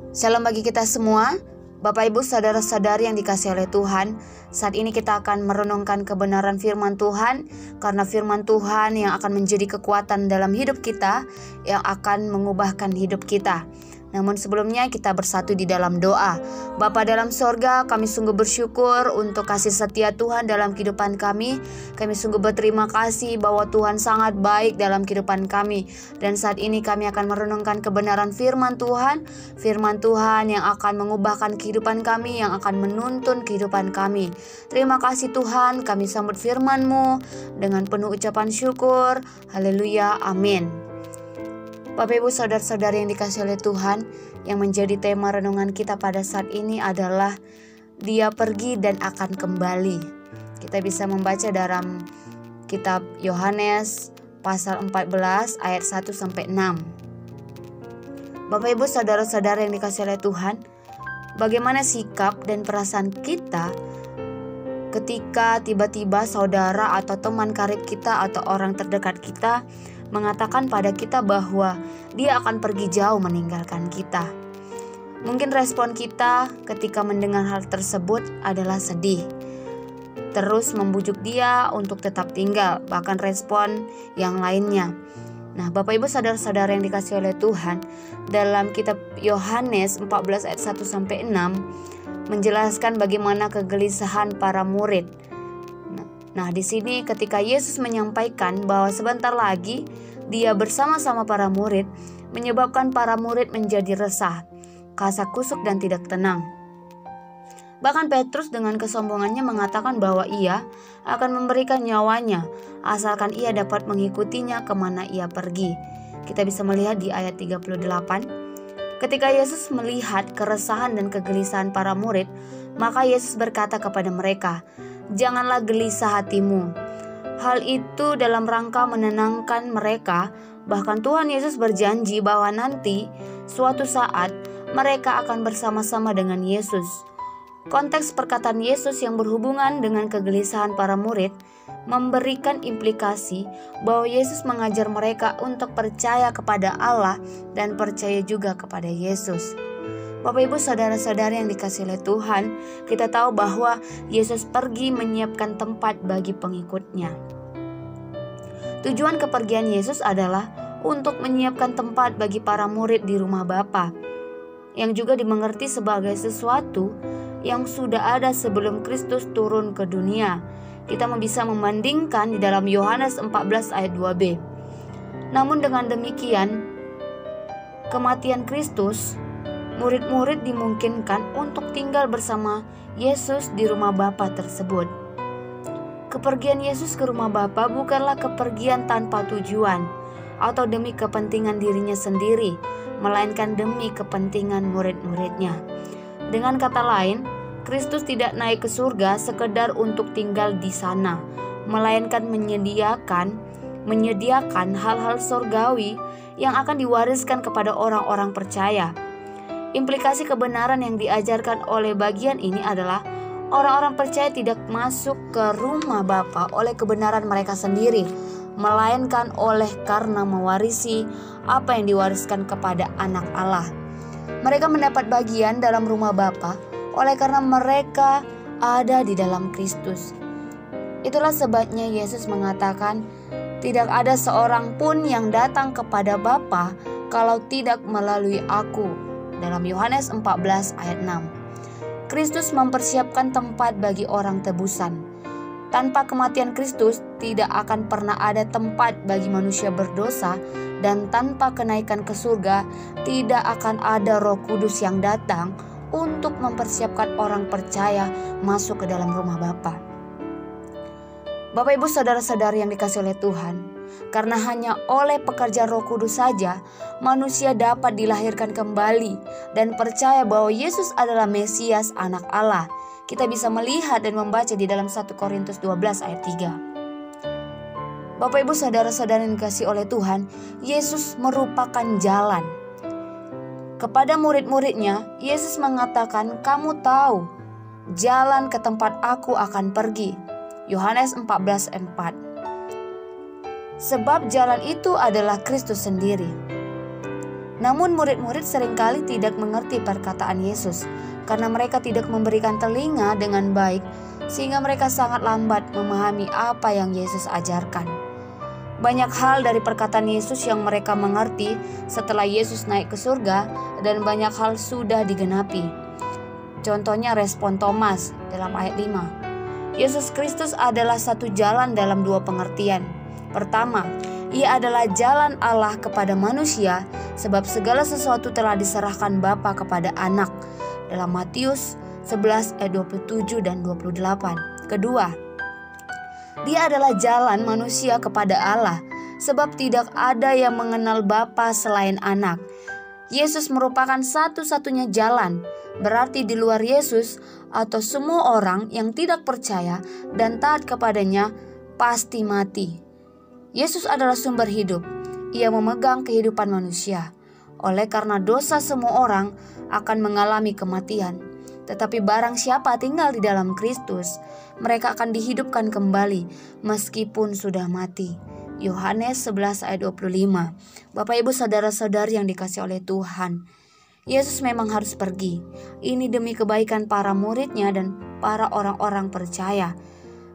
Shalom bagi kita semua, Bapak Ibu saudara-saudari yang dikasihi oleh Tuhan. Saat ini kita akan merenungkan kebenaran firman Tuhan, karena firman Tuhan yang akan menjadi kekuatan dalam hidup kita, yang akan mengubahkan hidup kita. Namun sebelumnya kita bersatu di dalam doa. Bapa dalam sorga, kami sungguh bersyukur untuk kasih setia Tuhan dalam kehidupan kami. Kami sungguh berterima kasih bahwa Tuhan sangat baik dalam kehidupan kami. Dan saat ini kami akan merenungkan kebenaran firman Tuhan. Firman Tuhan yang akan mengubahkan kehidupan kami, yang akan menuntun kehidupan kami. Terima kasih Tuhan, kami sambut firman-Mu dengan penuh ucapan syukur. Haleluya, amin. Bapak Ibu saudara-saudari yang dikasihi oleh Tuhan, yang menjadi tema renungan kita pada saat ini adalah Dia pergi dan akan kembali. Kita bisa membaca dalam kitab Yohanes pasal 14 ayat 1-6. Bapak Ibu saudara-saudari yang dikasihi oleh Tuhan, bagaimana sikap dan perasaan kita ketika tiba-tiba saudara atau teman karib kita atau orang terdekat kita mengatakan pada kita bahwa dia akan pergi jauh meninggalkan kita. Mungkin respon kita ketika mendengar hal tersebut adalah sedih, terus membujuk dia untuk tetap tinggal, bahkan respon yang lainnya. Nah, Bapak Ibu saudara-saudara yang dikasihi oleh Tuhan, dalam kitab Yohanes 14 ayat 1-6 menjelaskan bagaimana kegelisahan para murid. Nah, di sini ketika Yesus menyampaikan bahwa sebentar lagi Dia bersama-sama para murid, menyebabkan para murid menjadi resah, kasak-kusuk dan tidak tenang. Bahkan Petrus dengan kesombongannya mengatakan bahwa ia akan memberikan nyawanya asalkan ia dapat mengikutinya kemana ia pergi. Kita bisa melihat di ayat 38. Ketika Yesus melihat keresahan dan kegelisahan para murid, maka Yesus berkata kepada mereka, "Janganlah gelisah hatimu." Hal itu dalam rangka menenangkan mereka. Bahkan Tuhan Yesus berjanji bahwa nanti suatu saat mereka akan bersama-sama dengan Yesus. Konteks perkataan Yesus yang berhubungan dengan kegelisahan para murid memberikan implikasi bahwa Yesus mengajar mereka untuk percaya kepada Allah dan percaya juga kepada Yesus. Bapak Ibu saudara-saudari yang dikasihi oleh Tuhan, kita tahu bahwa Yesus pergi menyiapkan tempat bagi pengikutnya. Tujuan kepergian Yesus adalah untuk menyiapkan tempat bagi para murid di rumah Bapa, yang juga dimengerti sebagai sesuatu yang sudah ada sebelum Kristus turun ke dunia. Kita bisa membandingkan di dalam Yohanes 14 ayat 2b. Namun dengan demikian, kematian Kristus, murid-murid dimungkinkan untuk tinggal bersama Yesus di rumah Bapa tersebut. Kepergian Yesus ke rumah Bapa bukanlah kepergian tanpa tujuan atau demi kepentingan dirinya sendiri, melainkan demi kepentingan murid-muridnya. Dengan kata lain, Kristus tidak naik ke surga sekedar untuk tinggal di sana, melainkan menyediakan hal-hal surgawi yang akan diwariskan kepada orang-orang percaya. Implikasi kebenaran yang diajarkan oleh bagian ini adalah orang-orang percaya tidak masuk ke rumah Bapa oleh kebenaran mereka sendiri, melainkan oleh karena mewarisi apa yang diwariskan kepada anak Allah. Mereka mendapat bagian dalam rumah Bapa oleh karena mereka ada di dalam Kristus. Itulah sebabnya Yesus mengatakan, "Tidak ada seorang pun yang datang kepada Bapa kalau tidak melalui Aku." Dalam Yohanes 14 ayat 6. Kristus mempersiapkan tempat bagi orang tebusan. Tanpa kematian Kristus tidak akan pernah ada tempat bagi manusia berdosa, dan tanpa kenaikan ke surga tidak akan ada Roh Kudus yang datang untuk mempersiapkan orang percaya masuk ke dalam rumah Bapa. Bapak Ibu saudara-saudari yang dikasihi oleh Tuhan, karena hanya oleh pekerjaan Roh Kudus saja manusia dapat dilahirkan kembali dan percaya bahwa Yesus adalah Mesias, anak Allah. Kita bisa melihat dan membaca di dalam 1 Korintus 12 ayat 3. Bapak Ibu saudara-saudari yang dikasihi oleh Tuhan, Yesus merupakan jalan. Kepada murid-muridnya, Yesus mengatakan, "Kamu tahu jalan ke tempat Aku akan pergi." Yohanes 14:4. Sebab jalan itu adalah Kristus sendiri. Namun murid-murid seringkali tidak mengerti perkataan Yesus karena mereka tidak memberikan telinga dengan baik, sehingga mereka sangat lambat memahami apa yang Yesus ajarkan. Banyak hal dari perkataan Yesus yang mereka mengerti setelah Yesus naik ke surga, dan banyak hal sudah digenapi. Contohnya respon Thomas dalam ayat 5. Yesus Kristus adalah satu jalan dalam dua pengertian. Pertama, Ia adalah jalan Allah kepada manusia, sebab segala sesuatu telah diserahkan Bapa kepada Anak dalam Matius 11 ayat 27 dan 28. Kedua, Dia adalah jalan manusia kepada Allah, sebab tidak ada yang mengenal Bapa selain Anak. Yesus merupakan satu-satunya jalan, berarti di luar Yesus atau semua orang yang tidak percaya dan taat kepadanya pasti mati. Yesus adalah sumber hidup. Ia memegang kehidupan manusia. Oleh karena dosa, semua orang akan mengalami kematian. Tetapi barang siapa tinggal di dalam Kristus, mereka akan dihidupkan kembali meskipun sudah mati. Yohanes 11 ayat 25. Bapak Ibu saudara-saudari yang dikasihi oleh Tuhan, Yesus memang harus pergi. Ini demi kebaikan para muridnya dan para orang-orang percaya.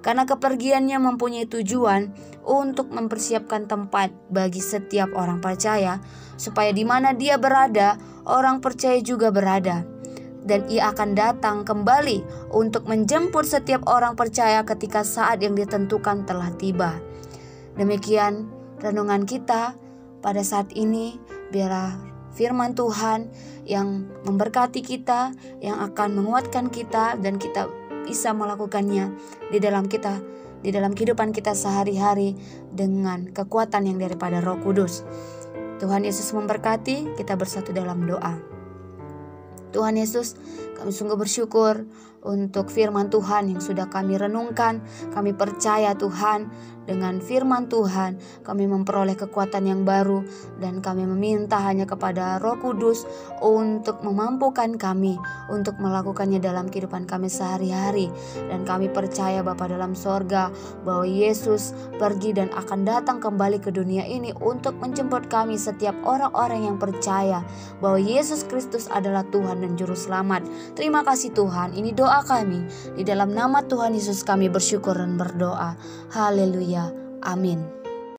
Karena kepergiannya mempunyai tujuan untuk mempersiapkan tempat bagi setiap orang percaya, supaya di mana Dia berada, orang percaya juga berada. Dan Ia akan datang kembali untuk menjemput setiap orang percaya ketika saat yang ditentukan telah tiba. Demikian renungan kita pada saat ini. Biarlah firman Tuhan yang memberkati kita, yang akan menguatkan kita, dan kita bisa melakukannya di dalam kehidupan kita sehari-hari dengan kekuatan yang daripada Roh Kudus. Tuhan Yesus memberkati. Kita bersatu dalam doa. Tuhan Yesus, kami sungguh bersyukur untuk firman Tuhan yang sudah kami renungkan. Kami percaya Tuhan, dengan firman Tuhan kami memperoleh kekuatan yang baru, dan kami meminta hanya kepada Roh Kudus untuk memampukan kami untuk melakukannya dalam kehidupan kami sehari-hari. Dan kami percaya Bapa dalam sorga bahwa Yesus pergi dan akan datang kembali ke dunia ini untuk menjemput kami setiap orang-orang yang percaya bahwa Yesus Kristus adalah Tuhan dan Juru Selamat. Terima kasih Tuhan, ini doa kami. Di dalam nama Tuhan Yesus kami bersyukur dan berdoa. Haleluya. Amin.